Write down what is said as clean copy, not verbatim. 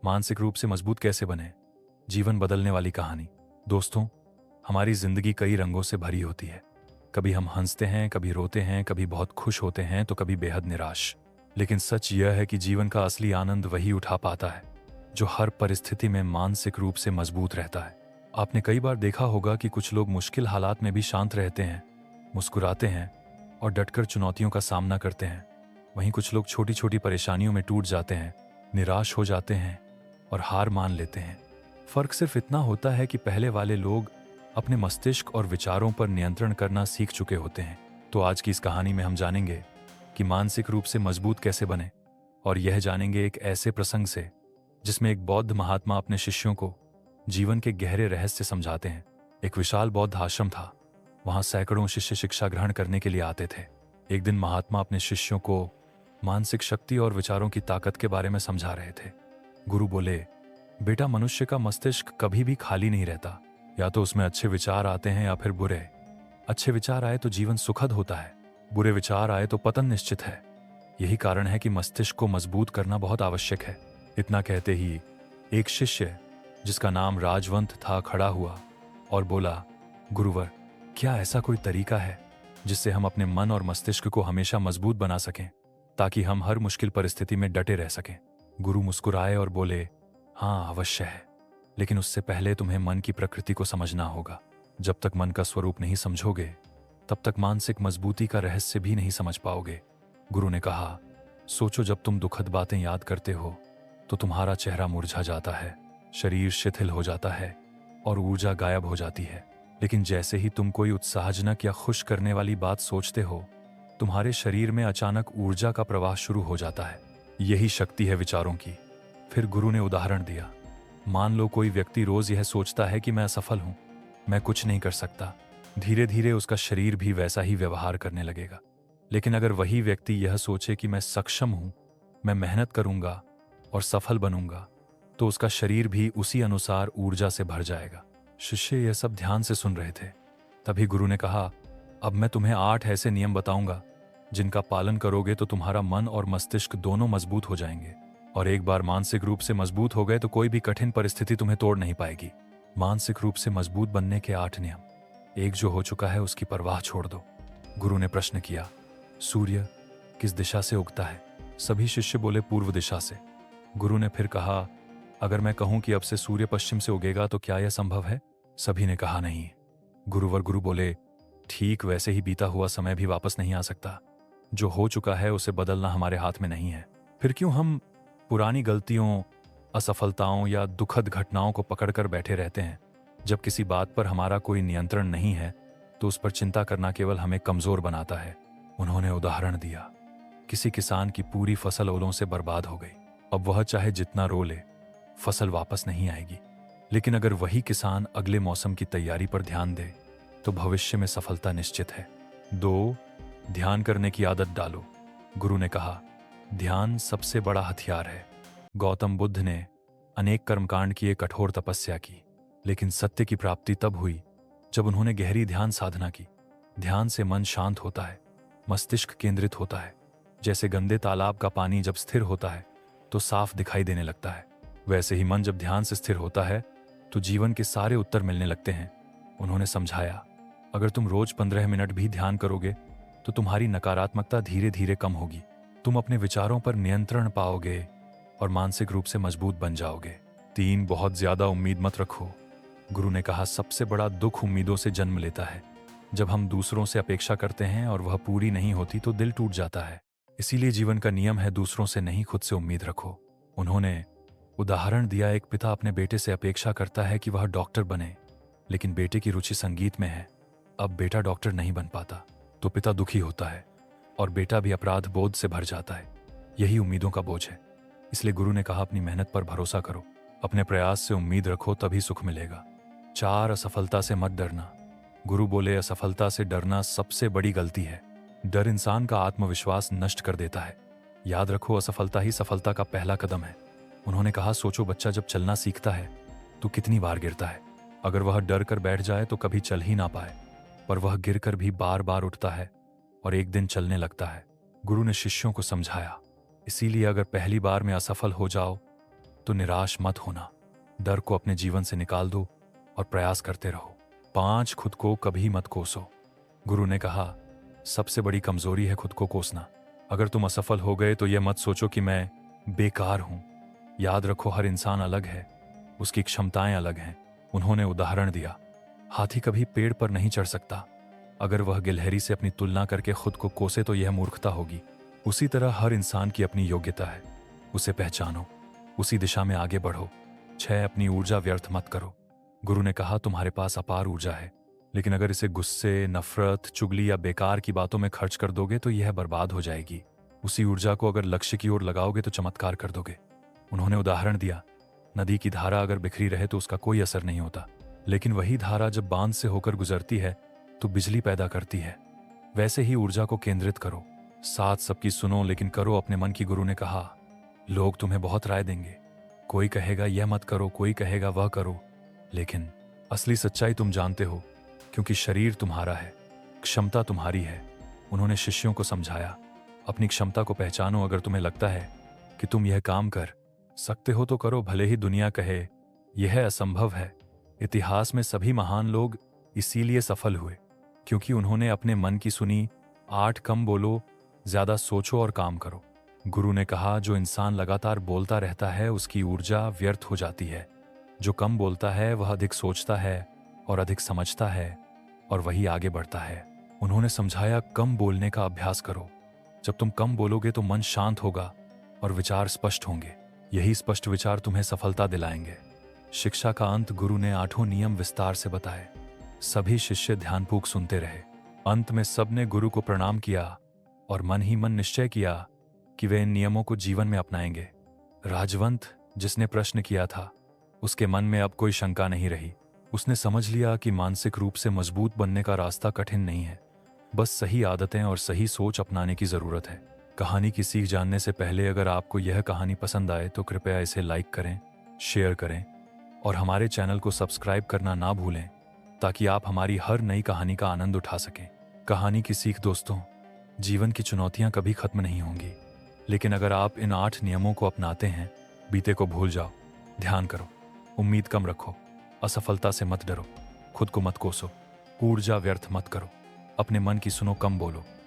मानसिक रूप से मजबूत कैसे बने? जीवन बदलने वाली कहानी। दोस्तों, हमारी जिंदगी कई रंगों से भरी होती है। कभी हम हंसते हैं, कभी रोते हैं, कभी बहुत खुश होते हैं, तो कभी बेहद निराश। लेकिन सच यह है कि जीवन का असली आनंद वही उठा पाता है जो हर परिस्थिति में मानसिक रूप से मजबूत रहता है। आपने कई बार देखा होगा कि कुछ लोग मुश्किल हालात में भी शांत रहते हैं, मुस्कुराते हैं और डटकर चुनौतियों का सामना करते हैं। वहीं कुछ लोग छोटी छोटी परेशानियों में टूट जाते हैं, निराश हो जाते हैं और हार मान लेते हैं। फर्क सिर्फ इतना होता है कि पहले वाले लोग अपने मस्तिष्क और विचारों पर नियंत्रण करना सीख चुके होते हैं। तो आज की इस कहानी में हम जानेंगे कि मानसिक रूप से मजबूत कैसे बने, और यह जानेंगे एक ऐसे प्रसंग से जिसमें एक बौद्ध महात्मा अपने शिष्यों को जीवन के गहरे रहस्य समझाते हैं। एक विशाल बौद्ध आश्रम था। वहां सैकड़ों शिष्य शिक्षा ग्रहण करने के लिए आते थे। एक दिन महात्मा अपने शिष्यों को मानसिक शक्ति और विचारों की ताकत के बारे में समझा रहे थे। गुरु बोले, बेटा, मनुष्य का मस्तिष्क कभी भी खाली नहीं रहता। या तो उसमें अच्छे विचार आते हैं या फिर बुरे। अच्छे विचार आए तो जीवन सुखद होता है, बुरे विचार आए तो पतन निश्चित है। यही कारण है कि मस्तिष्क को मजबूत करना बहुत आवश्यक है। इतना कहते ही एक शिष्य जिसका नाम राजवंत था खड़ा हुआ और बोला, गुरुवर, क्या ऐसा कोई तरीका है जिससे हम अपने मन और मस्तिष्क को हमेशा मजबूत बना सकें, ताकि हम हर मुश्किल परिस्थिति में डटे रह सकें? गुरु मुस्कुराए और बोले, हाँ, अवश्य है, लेकिन उससे पहले तुम्हें मन की प्रकृति को समझना होगा। जब तक मन का स्वरूप नहीं समझोगे, तब तक मानसिक मजबूती का रहस्य भी नहीं समझ पाओगे। गुरु ने कहा, सोचो, जब तुम दुखद बातें याद करते हो तो तुम्हारा चेहरा मुरझा जाता है, शरीर शिथिल हो जाता है और ऊर्जा गायब हो जाती है। लेकिन जैसे ही तुम कोई उत्साहजनक या खुश करने वाली बात सोचते हो, तुम्हारे शरीर में अचानक ऊर्जा का प्रवाह शुरू हो जाता है। यही शक्ति है विचारों की। फिर गुरु ने उदाहरण दिया, मान लो कोई व्यक्ति रोज यह सोचता है कि मैं असफल हूं, मैं कुछ नहीं कर सकता। धीरे धीरे उसका शरीर भी वैसा ही व्यवहार करने लगेगा। लेकिन अगर वही व्यक्ति यह सोचे कि मैं सक्षम हूं, मैं मेहनत करूंगा और सफल बनूंगा, तो उसका शरीर भी उसी अनुसार ऊर्जा से भर जाएगा। शिष्य यह सब ध्यान से सुन रहे थे। तभी गुरु ने कहा, अब मैं तुम्हें 8 ऐसे नियम बताऊंगा जिनका पालन करोगे तो तुम्हारा मन और मस्तिष्क दोनों मजबूत हो जाएंगे। और एक बार मानसिक रूप से मजबूत हो गए तो कोई भी कठिन परिस्थिति तुम्हें तोड़ नहीं पाएगी। मानसिक रूप से मजबूत बनने के 8 नियम। एक, जो हो चुका है उसकी परवाह छोड़ दो। गुरु ने प्रश्न किया, सूर्य किस दिशा से उगता है? सभी शिष्य बोले, पूर्व दिशा से। गुरु ने फिर कहा, अगर मैं कहूं कि अब से सूर्य पश्चिम से उगेगा तो क्या यह संभव है? सभी ने कहा, नहीं। गुरु बोले, ठीक वैसे ही बीता हुआ समय भी वापस नहीं आ सकता। जो हो चुका है उसे बदलना हमारे हाथ में नहीं है। फिर क्यों हम पुरानी गलतियों, असफलताओं या दुखद घटनाओं को पकड़कर बैठे रहते हैं? जब किसी बात पर हमारा कोई नियंत्रण नहीं है तो उस पर चिंता करना केवल हमें कमजोर बनाता है। उन्होंने उदाहरण दिया, किसी किसान की पूरी फसल ओलों से बर्बाद हो गई। अब वह चाहे जितना रो ले, फसल वापस नहीं आएगी। लेकिन अगर वही किसान अगले मौसम की तैयारी पर ध्यान दे तो भविष्य में सफलता निश्चित है। 2, ध्यान करने की आदत डालो। गुरु ने कहा, ध्यान सबसे बड़ा हथियार है। गौतम बुद्ध ने अनेक कर्मकांड किए, कठोर तपस्या की, लेकिन सत्य की प्राप्ति तब हुई जब उन्होंने गहरी ध्यान साधना की। ध्यान से मन शांत होता है, मस्तिष्क केंद्रित होता है। जैसे गंदे तालाब का पानी जब स्थिर होता है तो साफ दिखाई देने लगता है, वैसे ही मन जब ध्यान से स्थिर होता है तो जीवन के सारे उत्तर मिलने लगते हैं। उन्होंने समझाया, अगर तुम रोज 15 मिनट भी ध्यान करोगे तो तुम्हारी नकारात्मकता धीरे धीरे कम होगी। तुम अपने विचारों पर नियंत्रण पाओगे और मानसिक रूप से मजबूत बन जाओगे। 3, बहुत ज्यादा उम्मीद मत रखो। गुरु ने कहा, सबसे बड़ा दुख उम्मीदों से जन्म लेता है। जब हम दूसरों से अपेक्षा करते हैं और वह पूरी नहीं होती तो दिल टूट जाता है। इसीलिए जीवन का नियम है, दूसरों से नहीं, खुद से उम्मीद रखो। उन्होंने उदाहरण दिया, एक पिता अपने बेटे से अपेक्षा करता है कि वह डॉक्टर बने, लेकिन बेटे की रुचि संगीत में है। अब बेटा डॉक्टर नहीं बन पाता तो पिता दुखी होता है और बेटा भी अपराध बोध से भर जाता है। यही उम्मीदों का बोझ है। इसलिए गुरु ने कहा, अपनी मेहनत पर भरोसा करो, अपने प्रयास से उम्मीद रखो, तभी सुख मिलेगा। 4, असफलता से मत डरना। गुरु बोले, असफलता से डरना सबसे बड़ी गलती है। डर इंसान का आत्मविश्वास नष्ट कर देता है। याद रखो, असफलता ही सफलता का पहला कदम है। उन्होंने कहा, सोचो, बच्चा जब चलना सीखता है तो कितनी बार गिरता है। अगर वह डर कर बैठ जाए तो कभी चल ही ना पाए, पर वह गिरकर भी बार बार उठता है और एक दिन चलने लगता है। गुरु ने शिष्यों को समझाया, इसीलिए अगर पहली बार में असफल हो जाओ तो निराश मत होना। डर को अपने जीवन से निकाल दो और प्रयास करते रहो। 5, खुद को कभी मत कोसो। गुरु ने कहा, सबसे बड़ी कमजोरी है खुद को कोसना। अगर तुम असफल हो गए तो यह मत सोचो कि मैं बेकार हूं। याद रखो, हर इंसान अलग है, उसकी क्षमताएं अलग हैं। उन्होंने उदाहरण दिया, हाथी कभी पेड़ पर नहीं चढ़ सकता। अगर वह गिलहरी से अपनी तुलना करके खुद को कोसे तो यह मूर्खता होगी। उसी तरह हर इंसान की अपनी योग्यता है, उसे पहचानो, उसी दिशा में आगे बढ़ो। 6, अपनी ऊर्जा व्यर्थ मत करो। गुरु ने कहा, तुम्हारे पास अपार ऊर्जा है, लेकिन अगर इसे गुस्से, नफरत, चुगली या बेकार की बातों में खर्च कर दोगे तो यह बर्बाद हो जाएगी। उसी ऊर्जा को अगर लक्ष्य की ओर लगाओगे तो चमत्कार कर दोगे। उन्होंने उदाहरण दिया, नदी की धारा अगर बिखरी रहे तो उसका कोई असर नहीं होता, लेकिन वही धारा जब बांध से होकर गुजरती है तो बिजली पैदा करती है। वैसे ही ऊर्जा को केंद्रित करो, साथ सबकी सुनो लेकिन करो अपने मन की। गुरु ने कहा, लोग तुम्हें बहुत राय देंगे, कोई कहेगा यह मत करो, कोई कहेगा वह करो, लेकिन असली सच्चाई तुम जानते हो, क्योंकि शरीर तुम्हारा है, क्षमता तुम्हारी है। उन्होंने शिष्यों को समझाया, अपनी क्षमता को पहचानो। अगर तुम्हें लगता है कि तुम यह काम कर सकते हो तो करो, भले ही दुनिया कहे यह असंभव है। इतिहास में सभी महान लोग इसीलिए सफल हुए क्योंकि उन्होंने अपने मन की सुनी। 8, कम बोलो, ज्यादा सोचो और काम करो। गुरु ने कहा, जो इंसान लगातार बोलता रहता है उसकी ऊर्जा व्यर्थ हो जाती है। जो कम बोलता है वह अधिक सोचता है और अधिक समझता है और वही आगे बढ़ता है। उन्होंने समझाया, कम बोलने का अभ्यास करो। जब तुम कम बोलोगे तो मन शांत होगा और विचार स्पष्ट होंगे। यही स्पष्ट विचार तुम्हें सफलता दिलाएंगे। शिक्षा का अंत, गुरु ने 8 नियम विस्तार से बताए। सभी शिष्य ध्यानपूर्वक सुनते रहे। अंत में सबने गुरु को प्रणाम किया और मन ही मन निश्चय किया कि वे इन नियमों को जीवन में अपनाएंगे। राजवंत, जिसने प्रश्न किया था, उसके मन में अब कोई शंका नहीं रही। उसने समझ लिया कि मानसिक रूप से मजबूत बनने का रास्ता कठिन नहीं है, बस सही आदतें और सही सोच अपनाने की जरूरत है। कहानी की सीख जानने से पहले अगर आपको यह कहानी पसंद आए तो कृपया इसे लाइक करें, शेयर करें और हमारे चैनल को सब्सक्राइब करना ना भूलें, ताकि आप हमारी हर नई कहानी का आनंद उठा सकें। कहानी की सीख, दोस्तों, जीवन की चुनौतियां कभी खत्म नहीं होंगी, लेकिन अगर आप इन 8 नियमों को अपनाते हैं, बीते को भूल जाओ, ध्यान करो, उम्मीद कम रखो, असफलता से मत डरो, खुद को मत कोसो, ऊर्जा व्यर्थ मत करो, अपने मन की सुनो, कम बोलो,